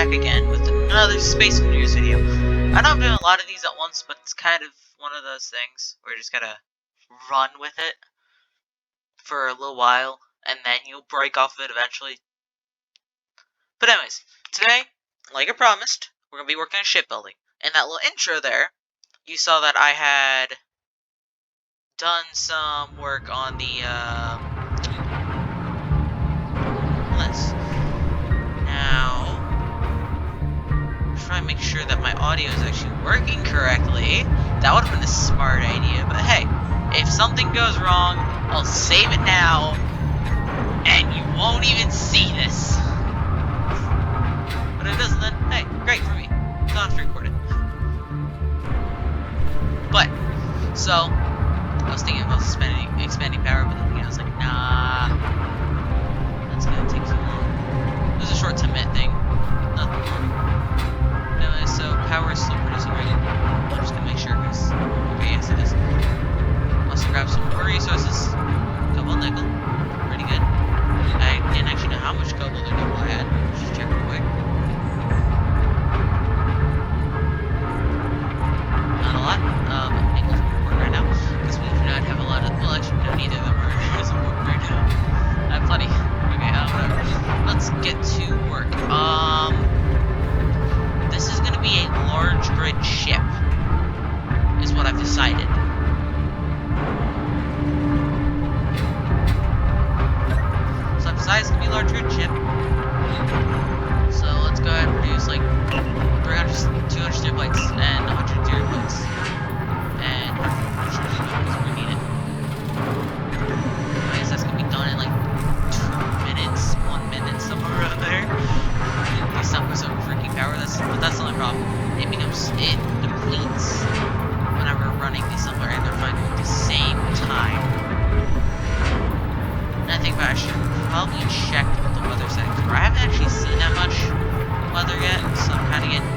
back again with another Space News video. I know I'm doing a lot of these at once, but it's kind of one of those things where you just gotta run with it for a little while, and then you'll break off of it eventually. But anyways, today, like I promised, we're gonna be working on shipbuilding. In that little intro there, you saw that I had done some work on the list. Now, try to make sure that my audio is actually working correctly. That would have been a smart idea, but hey, if something goes wrong, I'll save it now, and you won't even see this. But if it doesn't, then hey, great for me. I don't have to record it. But, so, I was thinking about expanding power, but then I was like, nah, that's gonna take too long. It was a short 10-minute thing, nothing long. Anyway, so power is still producing right now. I'm just gonna make sure, because, okay, yes it is. Also grab some more resources. Cobalt nickel, pretty good. I didn't actually know how much cobalt or nickel I had. Just check real quick. Not a lot. Nickel's important right now, because we do not have a lot of, well actually no, neither of them are as important right now. I have plenty. Okay, whatever. Let's get to work. This is going to be a large grid ship, is what I've decided. So I've decided it's going to be a large grid ship. So let's go ahead and produce like 200 steel plates and 100 tier plates. And because we need it. Anyways, that's going to be done in like 2 minutes, 1 minute, somewhere around there. These numbers are freaking power, but that's not a problem. It depletes whenever we're running these somewhere and they're fighting at the same time. And I think I should probably check what the weather settings are. I haven't actually seen that much weather yet, so I'm kind of getting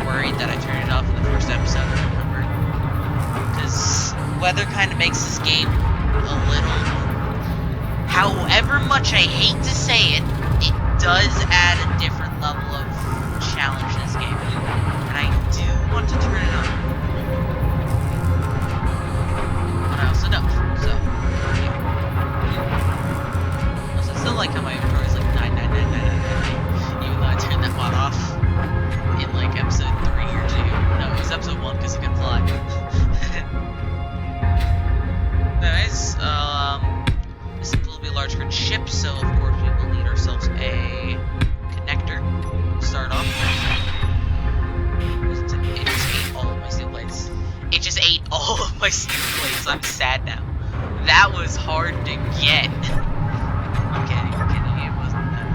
worried that I turned it off in the first episode, I remember. Because weather kind of makes this game a little... However much I hate to say it, it does add a different level of challenge in this game. And I do want to turn it on. But I also don't, so, yeah. Also, I still like how my inventory is like 99999, even though I turned that mod off in like episode 3 or 2. No, it was episode 1 because it can fly. Anyways, this will be a large grid ship, so of course we will need ourselves a connector to start off. It just ate all of my steel plates. It just ate all of my steel plates. I'm sad now. That was hard to get. I'm kidding. It wasn't that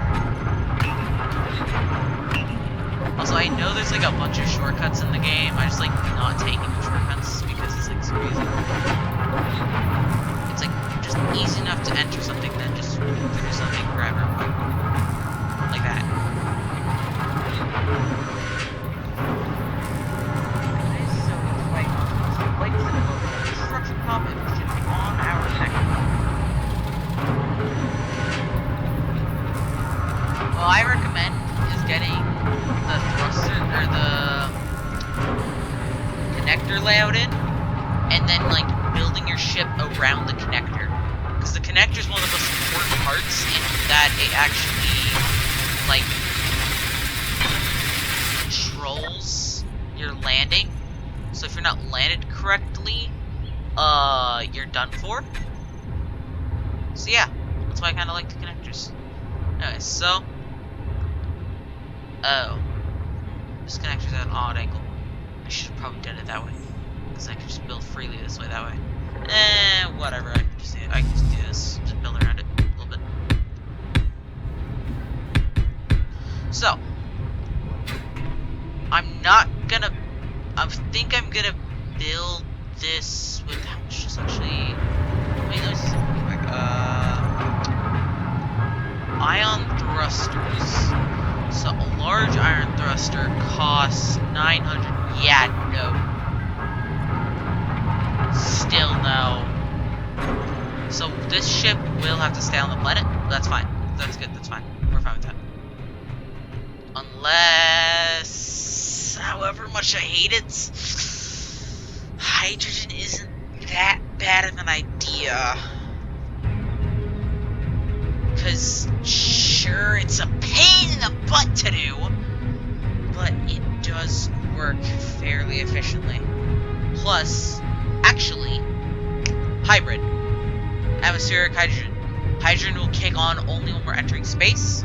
hard. Also, I know there's like a bunch of shortcuts in the game. I just like not taking the shortcuts because it's like so easy. It's like just easy enough to enter something, then just do something, grab real quick. Like that. So it's like construction combat should be on our second. What I recommend is getting the thruster or the connector layout in, and then like building your ship around the connector. Because the connector is one of the most important parts in that it actually, like, controls your landing. So if you're not landed correctly, you're done for. So yeah, that's why I kind of like the connectors. Anyway, so, this connector's at an odd angle. I should have probably done it that way, because I could just build freely this way, that way. Whatever, I can just do this, just build around it a little bit. So, I think I'm gonna build this with, how much is actually, wait, let me see something quick, ion thrusters. So, a large iron thruster costs 900, yeah, no. Still no. So this ship will have to stay on the planet. That's fine. That's good. That's fine. We're fine with that. Unless, however much I hate it, hydrogen isn't that bad of an idea. Because, sure, it's a pain in the butt to do, but it does work fairly efficiently. Plus, actually, hybrid. Atmospheric hydrogen. Hydrogen will kick on only when we're entering space,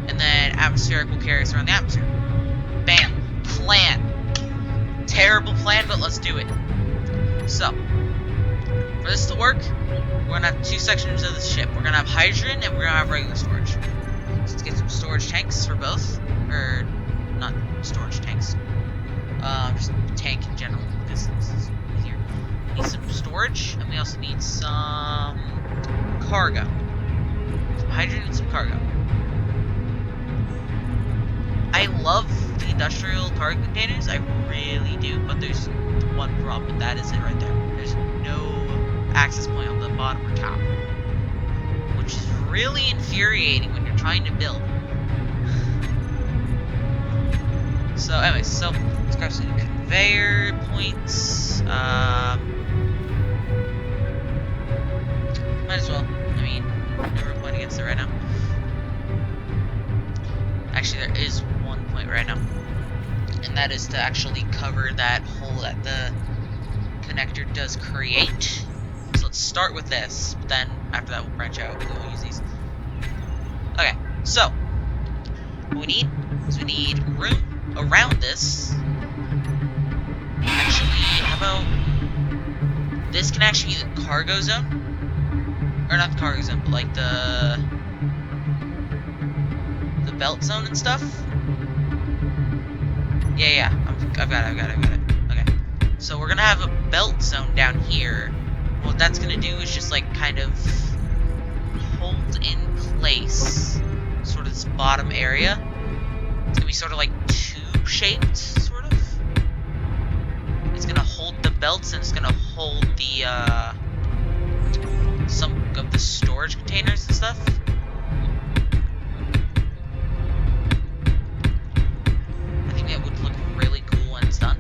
and then atmospheric will carry us around the atmosphere. Bam. Plan. Terrible plan, but let's do it. So, for this to work, we're going to have two sections of the ship. We're going to have hydrogen, and we're going to have regular storage. So let's get some storage tanks for both. Or, not storage tanks. Just tank in general, because this is easier. We need some storage, and we also need some cargo. Some hydrogen and some cargo. I love the industrial cargo containers, I really do, but there's one problem, and that is it right there. There's no access point on the bottom or top, which is really infuriating when you're trying to build. So anyways, so let's grab some conveyor points. Might as well. I mean, no real point against it right now. Actually, there is one point right now, and that is to actually cover that hole that the connector does create. So let's start with this, but then after that we'll branch out and we'll use these. Okay, so what we need is we need room around this. Actually, how about this can actually be the cargo zone? Or not the cargo zone, but like the belt zone and stuff? Yeah, I've got it. Okay. So we're gonna have a belt zone down here. What that's gonna do is just like kind of hold in place sort of this bottom area. It's gonna be sort of like tube-shaped, sort of. It's gonna hold the belts and it's gonna hold the some of the storage containers and stuff. I think that would look really cool when it's done.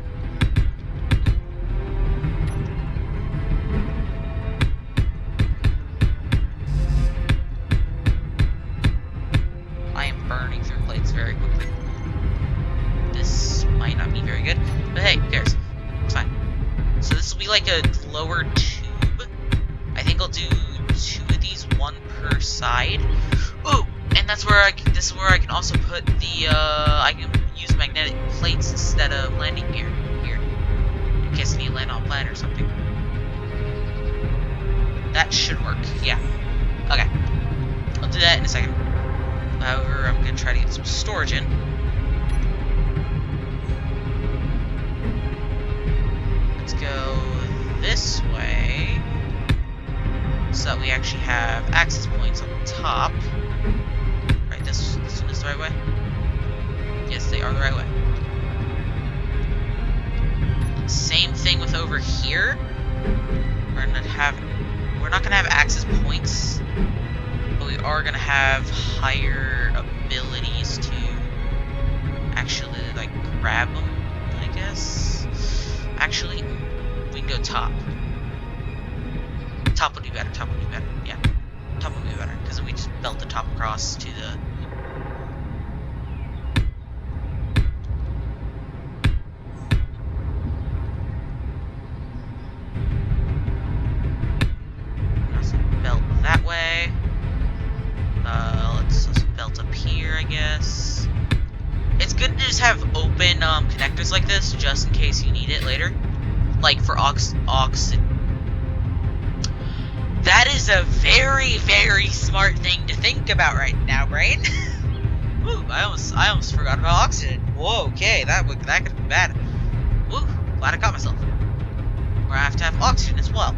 I am burning through plates very quickly. This might not be very good, but hey, who cares? It's fine. So this will be like a lower tube. I think I'll do 2 of these, 1 per side. Ooh, and that's where this is where I can also put the I can use magnetic plates instead of landing gear here, in case I need to land on a planet or something. That should work. Yeah. Okay. I'll do that in a second. However, I'm gonna try to get some storage in. Let's go this way, so that we actually have access points on the top. Right, this one is the right way? Yes, they are the right way. Same thing with over here. We're not gonna have access points, but we are gonna have higher abilities to actually like grab them, I guess. Actually, we can go top. Top would be better. Yeah, top would be better because then we just belt the top across to the. Let's belt that way. Let's belt up here, I guess. It's good to just have open connectors like this, just in case you need it later. Like for aux. That is a very, very smart thing to think about right now, brain. Ooh, I almost forgot about oxygen. Whoa, okay, that could be bad. Woo, glad I caught myself. Where I have to have oxygen as well.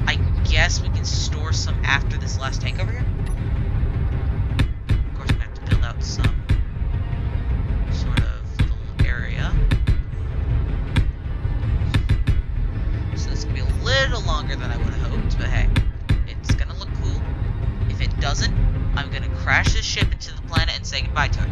I guess we can store some after this last tank over here. Of course, we have to build out some sort of little area. So this is gonna be a little longer than I would have hoped, but hey, it's gonna look cool. If it doesn't, I'm gonna crash this ship into the planet and say goodbye to it.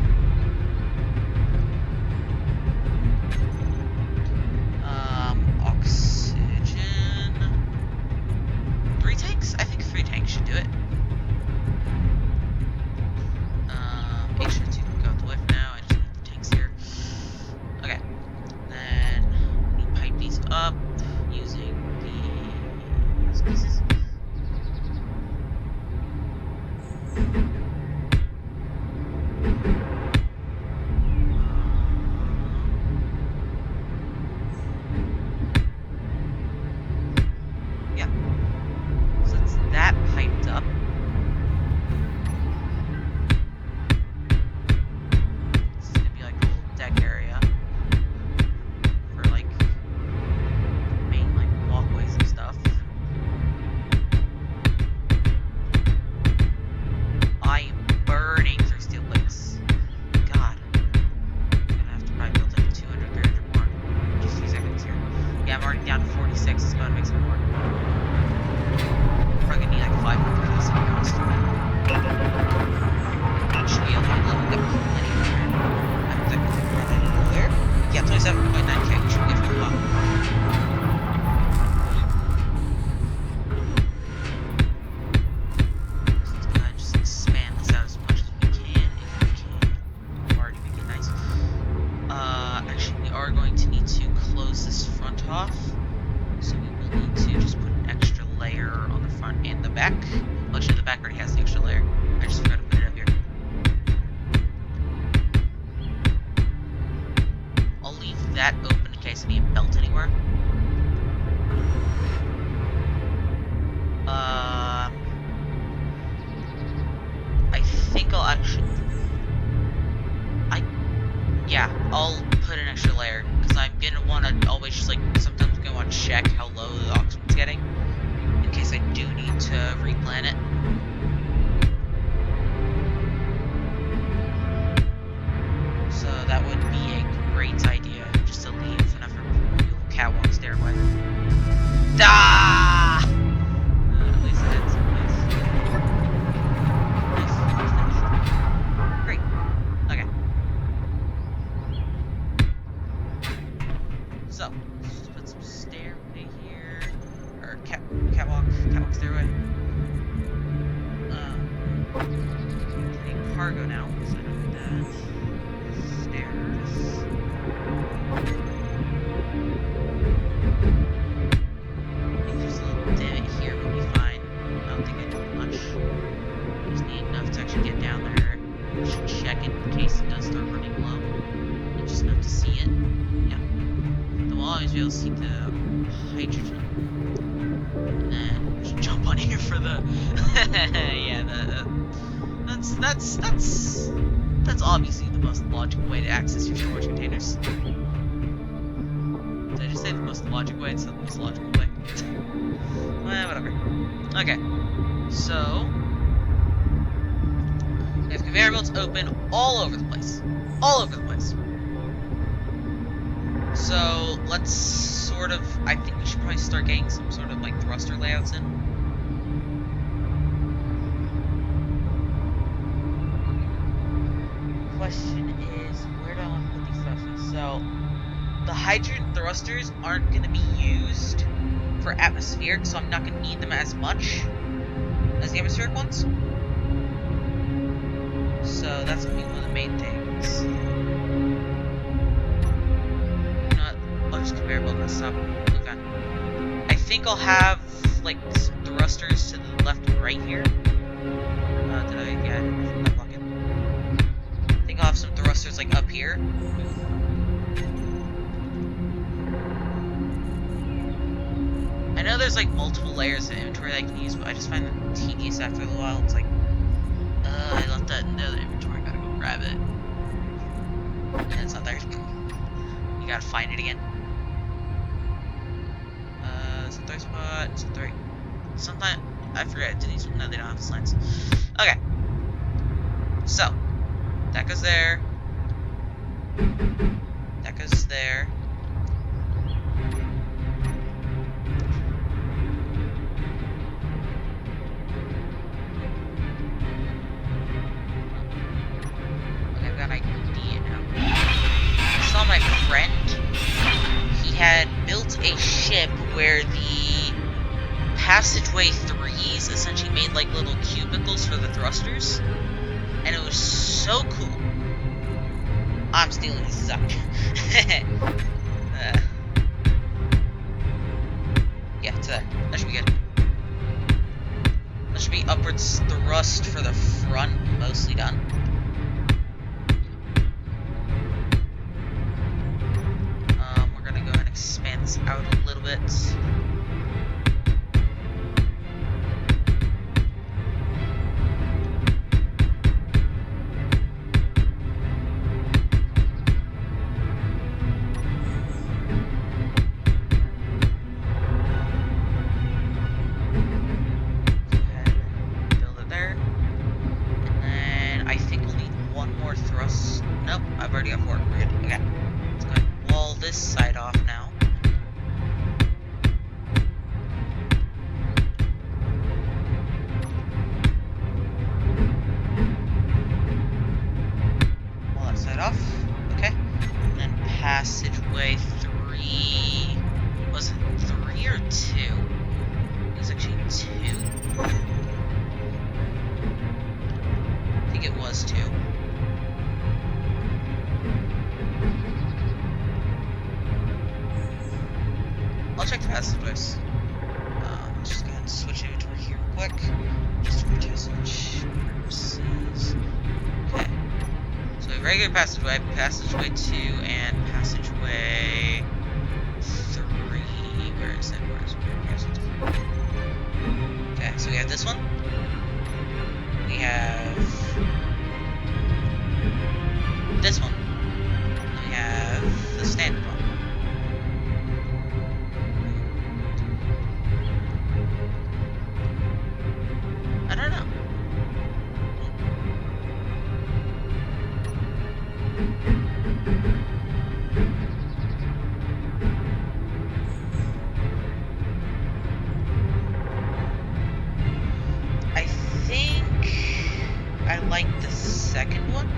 and pieces. Yeah. So it's that piped up. This is gonna be like a little deck area for like main like walkways and stuff. I am burning through steel plates. God. I'm gonna have to probably build like 200, 300 more. Just a few seconds here. Yeah, I'm already down to 46. It's about to make some more. Probably gonna need like 500 for this to be honest. Should be able to level. Yep, plenty of iron. I think that earlier. Yeah, 27.9k. We should be good for a while. Let's go ahead and just expand this out as much as we can, if we can. Already making nice. Actually, we are going to need to close this front off. So we will need to just put an extra layer on the front and the back. Well, actually, the back already has the extra layer. I just forgot to put it up here. I'll leave that open in case I need a belt anywhere. I think I'll actually... Yeah, I'll put an extra layer, because I'm gonna want to always just, like, sometimes I'm gonna want to check how low the oxygen's getting, in case I do need to replan it. So that would be a great idea, just to leave enough catwalk stairway. Ah! At least I had some nice. Great. Okay. So, let's just put some stairway here, or catwalk stairway. Getting cargo now, so I don't do that. Stairs. Maybe just a little divot here would be fine. I don't think I do much. Just need enough to actually get down there. Should check it in case it does start running low. And just enough to see it. Yeah. Then we'll always be able to see the hydrogen. And then we should jump on here for the yeah, that's obviously the most logical way to access your storage containers. Did I just say the most logical way? It's the most logical way. Well, whatever. Okay. So we have conveyor belts open all over the place. All over the place. So let's sort of, I think we should probably start getting some sort of like thruster layouts in. Question is, where do I want to put these thrusters? So the hydrogen thrusters aren't going to be used for atmospheric, so I'm not going to need them as much as the atmospheric ones. So that's going to be one of the main things. I'll just conveyor belt and stop. Okay. I think I'll have like some thrusters to the left and right here. Did I? Yeah, I didn't block it. I think I'll have some thrusters like up here. I know there's like multiple layers of inventory that I can use, but I just find them tedious after a while. It's like, I left that in the other inventory. Gotta go grab it. And it's not there. You gotta find it again. It's a third spot. It's a third. Sometimes I forget. Do these? No, they don't have the slants. Okay. So that goes there. That goes there. Okay, I've got an idea now. I saw my friend. He had built a ship where the passageway threes essentially made like little cubicles for the thrusters, and it was so cool. I'm stealing his suck. Yeah, to that. That should be good. starboard thrust for the front mostly done. We're gonna go ahead and expand this out a little bit. Nope, I've already got 4. We're good. Okay. Let's go ahead and wall this side off now. Wall that side off. Okay. And then passageway 3. Was it 3 or 2? It was actually 2. I think it was 2. I'll check the passageways. Let's just go ahead and switch inventory here real quick. Just for testing purposes. Okay. So we have regular passageway, passageway 2, and passageway 3. Where is it? Okay, so we have this one. We have this one. We have the standard one. I don't know. I think I like the second one.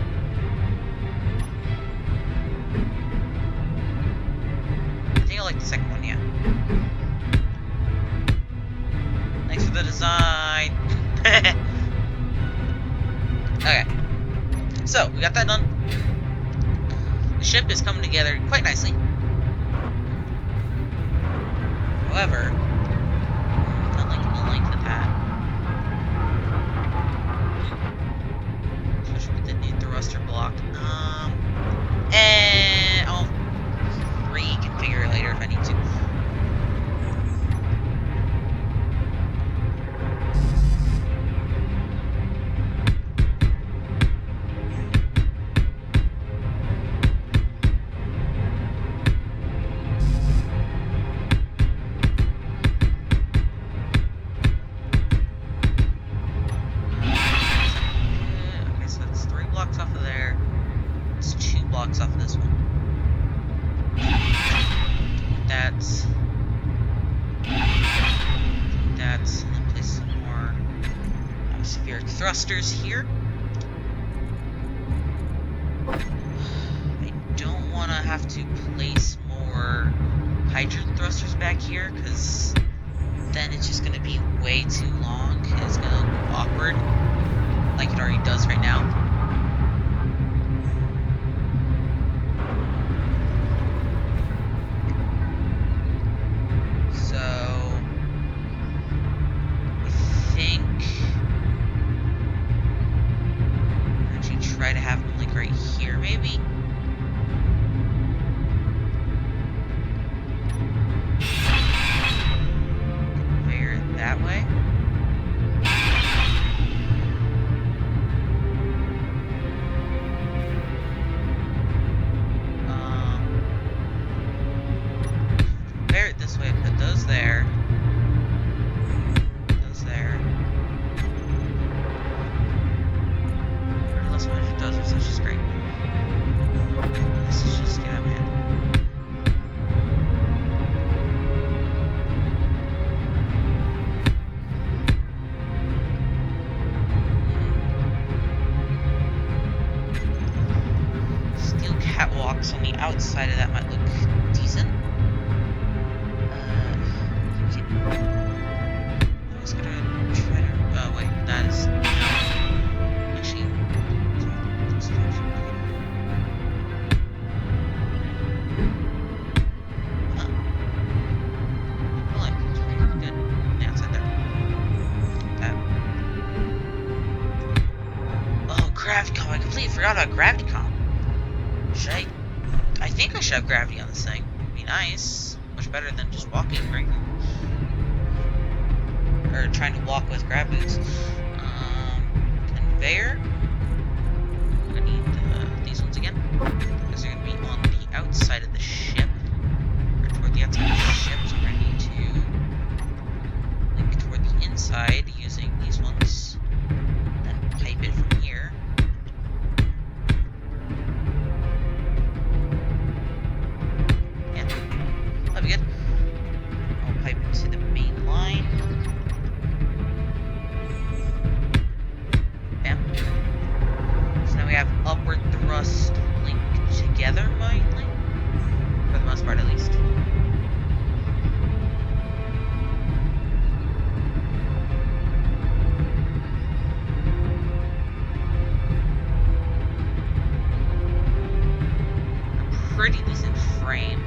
I think I like the second one, yeah. Thanks for the design. Okay, so we got that done. The ship is coming together quite nicely. However, not liking the length of that. Especially with the new thruster block. And I'll reconfigure it later if I need to. Off of there. It's 2 blocks off of this one. That's. And then place some more atmospheric thrusters here. I don't want to have to place more hydrogen thrusters back here, because then it's just going to be way too long and it's going to look awkward, like it already does right now. Try to have them like right here, maybe. Conveyor that way. completely forgot about gravity comp. Should I think I should have gravity on this thing. It'd be nice. Much better than just walking, right? Or trying to walk with grab boots. Conveyor. We're gonna need these ones again. Because they're gonna be on the outside of the ship. Or toward the outside of the ship. So we're gonna need to link toward the inside using these ones. Then pipe it from here. That'd be good. I'll pipe it to the main line. Bam. So now we have upward thrust linked together, mainly. For the most part, at least. A pretty decent frame.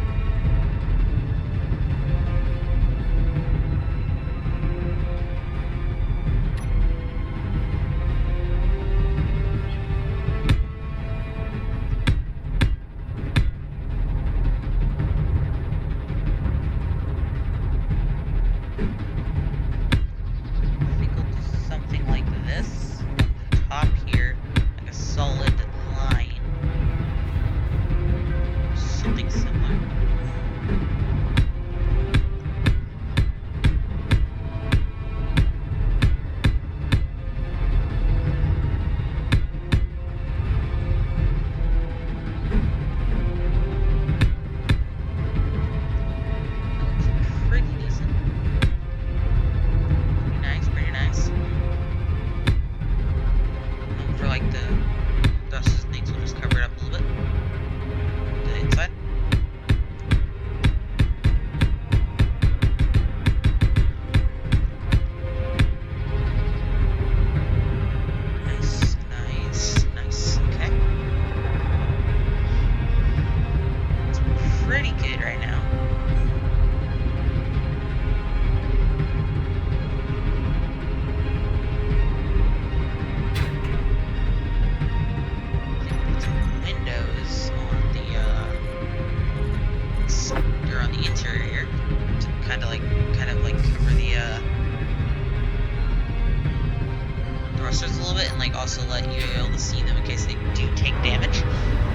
Also let you be able to see them in case they do take damage,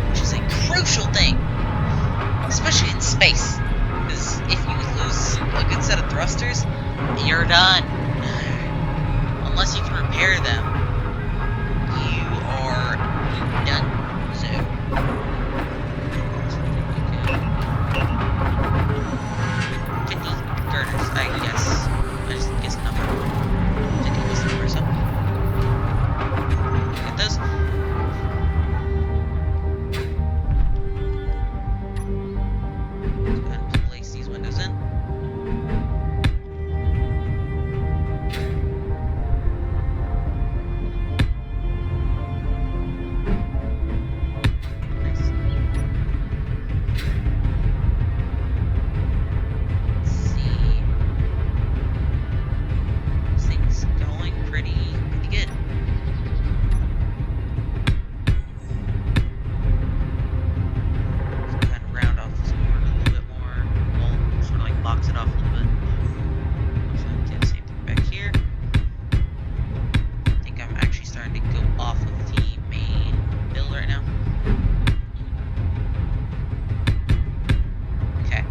which is a crucial thing, especially in space, because if you lose a good set of thrusters, you're done. Unless you can repair them, you are done. So 50 girders, I guess. I just guess the number. 50 was the number, so those. Go ahead and place these windows in. Nice. Let's see. This thing's going pretty good. Box it off a little bit. So do the same thing back here. I think I'm actually starting to go off of the main build right now. Okay.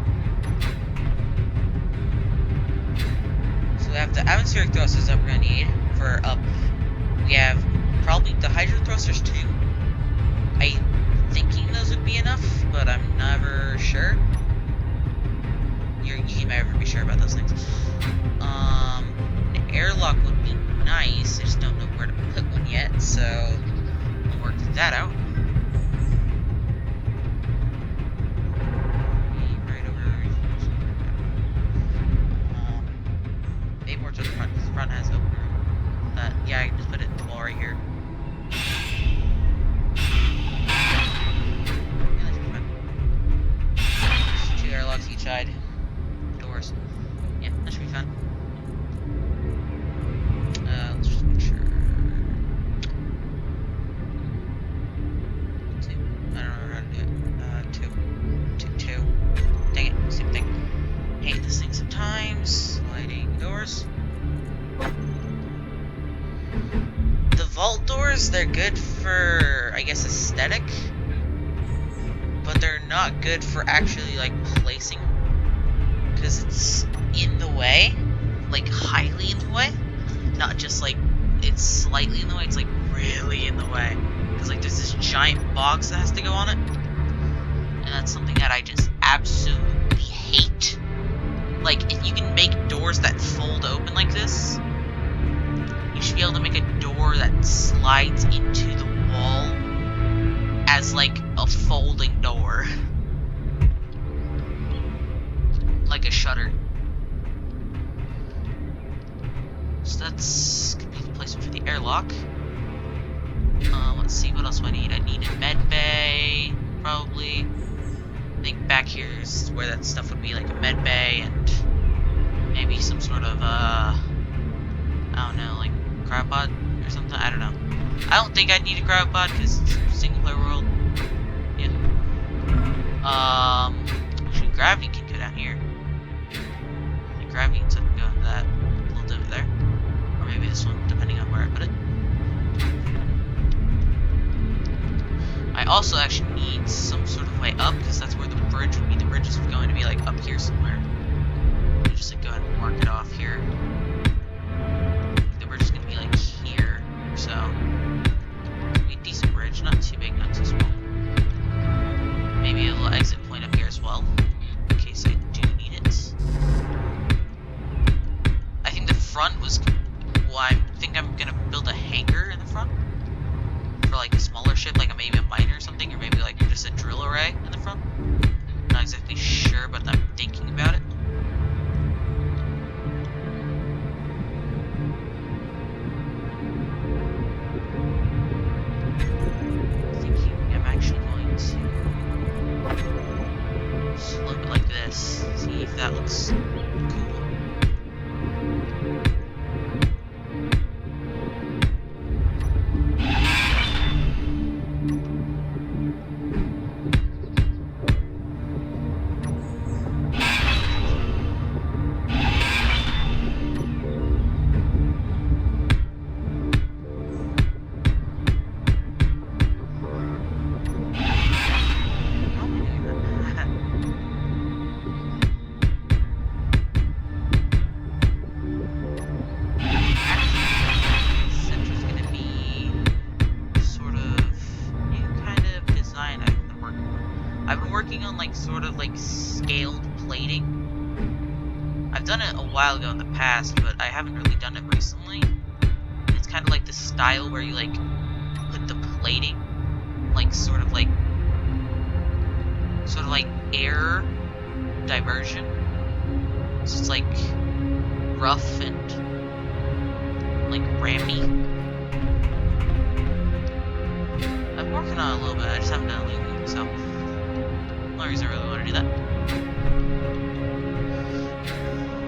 So we have the atmospheric thrusters that we're gonna need for up. We have probably the hydro thrusters too. I'm thinking those would be enough, but I'm never sure. You can never be sure about those things. An airlock would be nice. I just don't know where to put one yet, so we'll work that out. Right over. Maybe more to the front. The front has open room. Yeah, I can just put it in the wall right here. Yeah, that should be fine. Just 2 airlocks each side. Yeah, that should be fun. Let's just make sure. vault doors, they're good for, I guess, aesthetic, but they're not good for actually, like, placing, because it's in the way, like, highly in the way, not just, like, it's slightly in the way, it's, like, really in the way, because, like, there's this giant box that has to go on it, and that's something that I just absolutely hate. Like, if you can make doors that fold open like this, you should be able to make a door that slides into the wall as, like, a folding door. Like a shutter. So that's gonna be the placement for the airlock. Let's see, what else do I need? I need a med bay, probably. I think back here is where that stuff would be, like a med bay and maybe some sort of, I don't know, like cryopod or something? I don't know. I don't think I'd need a cryopod because it's a single player world. Yeah. Actually, gravity can go down here. Like, gravity can sort of go into that little divot there. Or maybe this one, depending on where I put it. I also actually need some sort of way up, because that's where the bridge would be. The bridge is going to be, like, up here somewhere. Let me just, like, go ahead and mark it off here. The bridge is going to be, like, here, so. Maybe a decent bridge, not too big, not too small. Maybe a little exit point up here as well, in case I do need it. I think the front was, well, I think I'm going to build a hangar in the front. For like a smaller ship, like maybe a miner or something, or maybe like just a drill array in the front. Not exactly sure, but I'm thinking about it. I'm actually going to slope it like this, see if that looks cool. While ago in the past, but I haven't really done it recently. It's kind of like the style where you like put the plating like sort of like air diversion, so it's like rough and like rammy. I'm working on it a little bit, I just haven't done it lately, so no reason I really want to do that.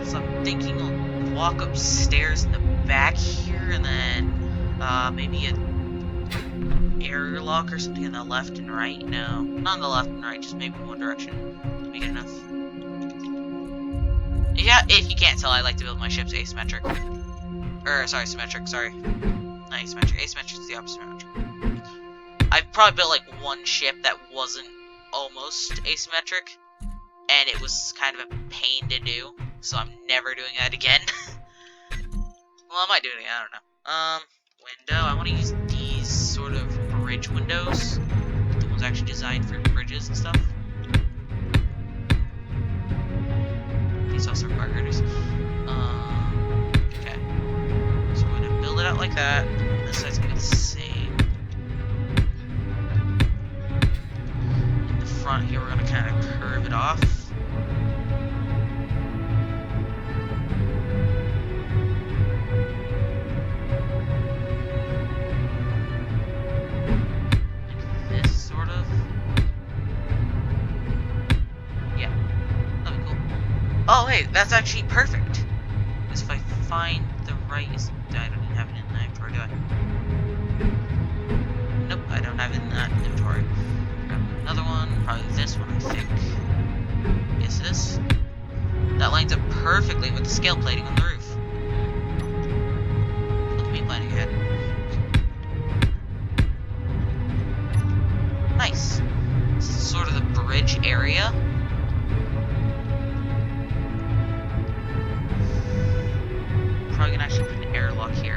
So I'm thinking I'll walk upstairs in the back here, and then maybe an airlock or something on the left and right. No, not on the left and right, just maybe one direction. Be good enough. Yeah, if you can't tell, I like to build my ships asymmetric. Sorry, symmetric. Sorry, not asymmetric. Asymmetric is the opposite of symmetric. I've probably built like one ship that wasn't almost asymmetric, and it was kind of a pain to do. So I'm never doing that again. Well, I might do it again, I don't know. Window. I want to use these sort of bridge windows. The ones actually designed for bridges and stuff. These also require girders. Okay. So we're going to build it out like that. This side's going to be the same. In the front here, we're going to kind of curve it off. Oh, hey, that's actually perfect. Because if I find the right... I don't even have it in the inventory, do I? Nope, I don't have it in that inventory. Grab another one. Probably this one, I think. Is this? That lines up perfectly with the scale plating on the roof. Look at me planning ahead. probably gonna actually put an airlock here.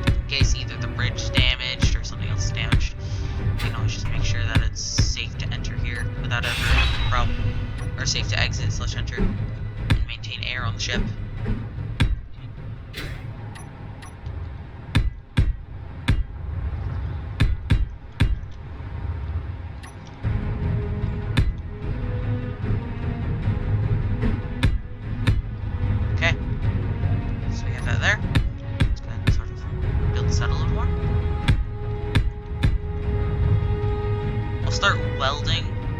In case either the bridge is damaged or something else is damaged. You can always just make sure that it's safe to enter here without ever a problem. Or safe to exit / enter. And maintain air on the ship.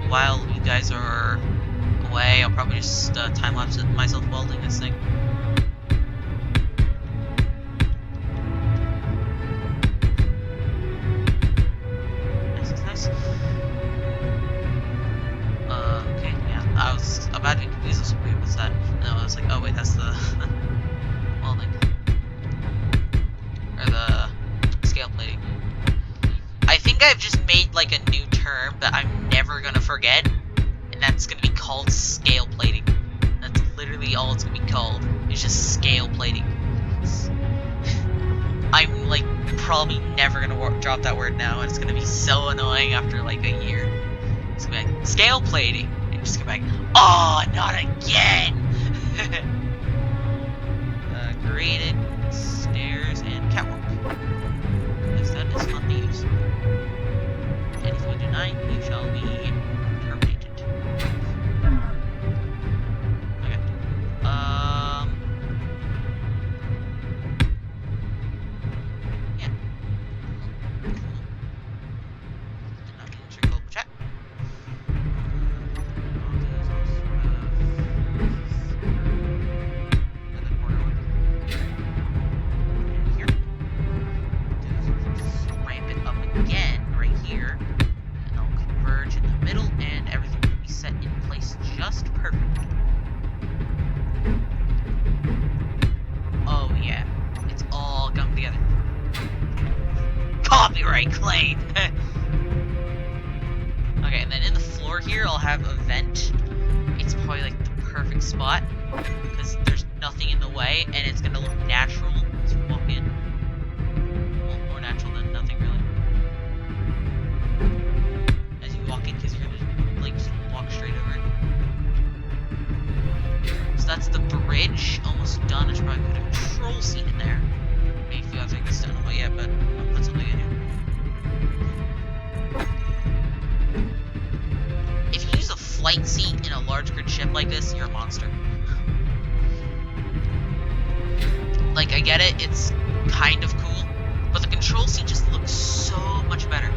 While you guys are away, I'll probably just time-lapse myself welding this thing. Nice. Okay, yeah. I was about to confuse this. Wait, what's that? No, I was like, oh wait, that's the welding. Or the scale plating. I think I've just made like a new term that I'm never gonna forget, and that's gonna be called scale plating. That's literally all it's gonna be called. It's just scale plating. I'm like probably never gonna drop that word now, and it's gonna be so annoying after like a year. It's gonna be like scale plating, and just go back. Oh, not again! Graded stairs and catwalk. Yes, that is fun to use. And if you deny, you shall be terminated. Okay. Yeah. Cool. Did not mean to circle chat. Ramp it up again right here. In the middle, and everything will be set in place just perfect. Oh yeah, it's all come together. Copyright claim! Okay, and then in the floor here, I'll have a vent. It's probably like the perfect spot, because there's nothing in the way, and it's gonna look natural as you walk in. Well, more natural than nothing, really. Walking, because you're gonna like just walk straight over it. So that's the bridge, almost done. I should probably put a control seat in there. Maybe if you have to take this down, not yet, but I'll put something in here. If you use a flight seat in a large grid ship like this, you're a monster. Like, I get it, it's kind of cool, but the control seat just looks so much better.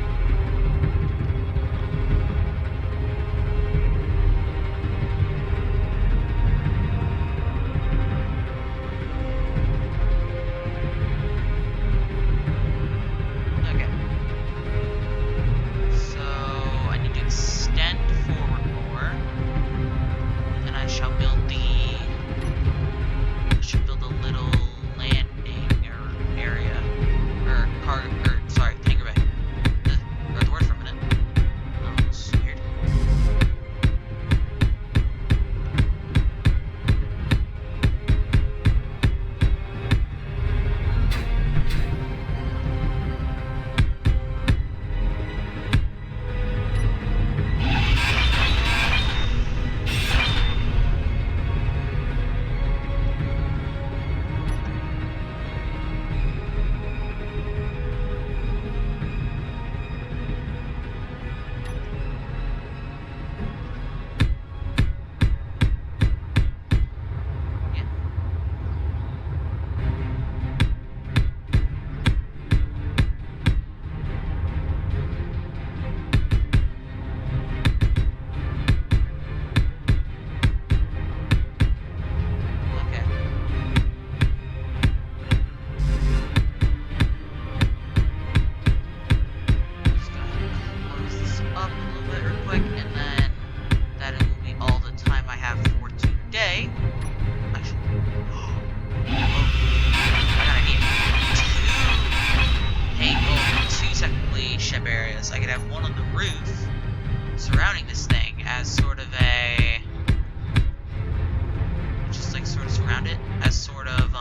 around it as sort of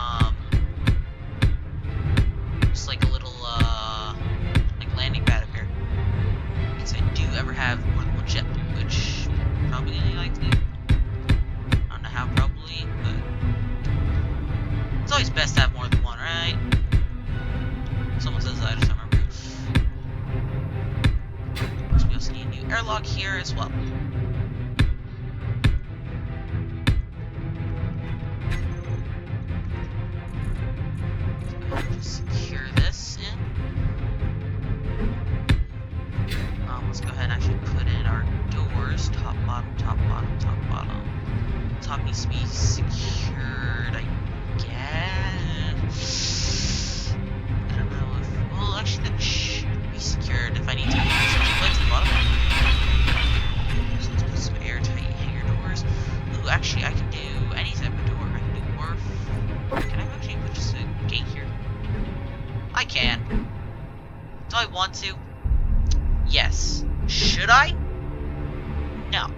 best to have more than one, right? Someone says that, I just don't remember. So we also need a new airlock here as well. Just secure this in. Let's go ahead and actually put in our doors. Top, bottom, top, bottom, top, bottom. Top needs to be secured, I guess. I don't know if... Well, actually, that should be secured if I need to. So put to the bottom. So let's put some airtight hangar doors. Ooh, actually, I can do any type of door. I can do wharf. Can I actually put just a gate here? I can. Do I want to? Yes. Should I? No.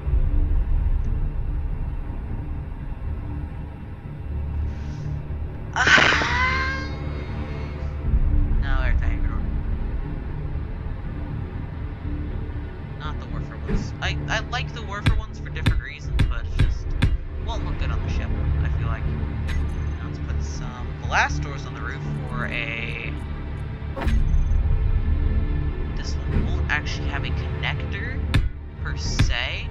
No, airtight door. Not the warfer ones. I like the warfer ones for different reasons, but it just won't look good on the ship, I feel like. Now let's put some blast doors on the roof for a... This one won't actually have a connector, per se,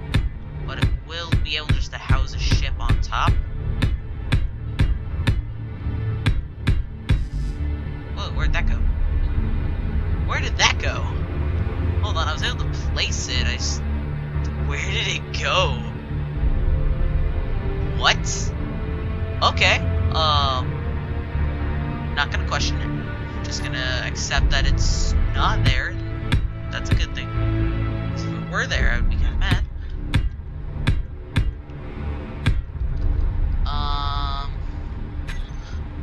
but it will be able just to house a ship on top. Whoa, where'd that go? Where did that go? Hold on, I was able to place it, Where did it go? What? Okay, not gonna question it. Just gonna accept that it's not there. That's a good thing. If it were there, I would be kind of mad.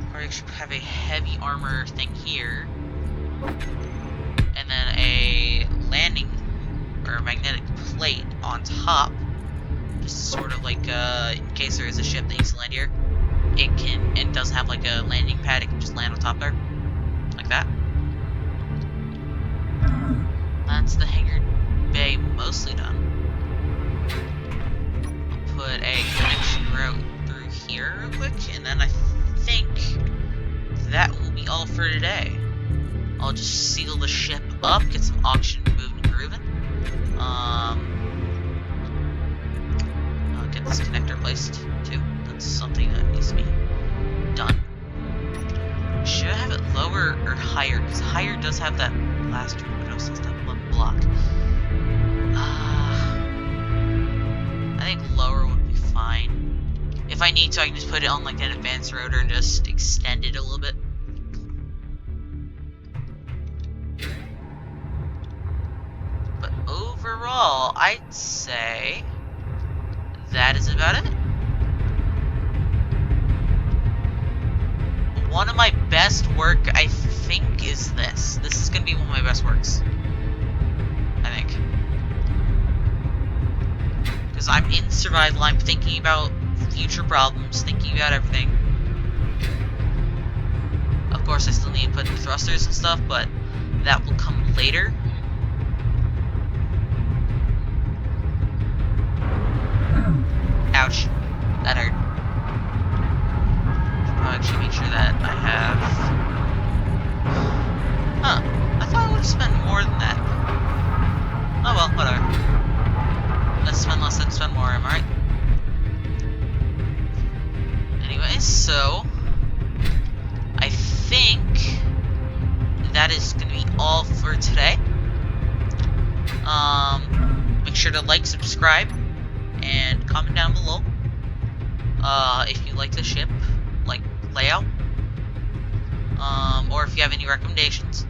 Probably should have a heavy armor thing here, and then a landing or a magnetic plate on top, just sort of like in case there is a ship that needs to land here, it doesn't have like a landing pad. It can just land on top there, like that. That's the hangar bay mostly done. I'll put a connection route through here real quick, and then I think that will be all for today. I'll just seal the ship up, get some oxygen moving and grooving. I'll get this connector placed too. That's something that needs to be done. Should I have it lower or higher? Because higher does have that blaster, but it also has that one block. I think lower would be fine. If I need to, I can just put it on like an advanced rotor and just extend it a little bit. But overall, I'd say that is about it. One of my best work, I think, is this. This is going to be one of my best works. I think. Because I'm in survival, I'm thinking about future problems, thinking about everything. Of course, I still need to put in thrusters and stuff, but that will come later. Ouch. That hurt. I'll actually make sure that I have... Huh. I thought I would have spent more than that. Oh well, whatever. Let's spend less than spend more, am I right? Anyways, so... I think... that is going to be all for today. Make sure to like, subscribe, and comment down below. If you like the ship, like layout, or if you have any recommendations.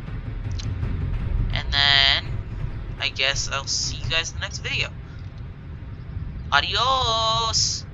And then, I guess I'll see you guys in the next video. Adios!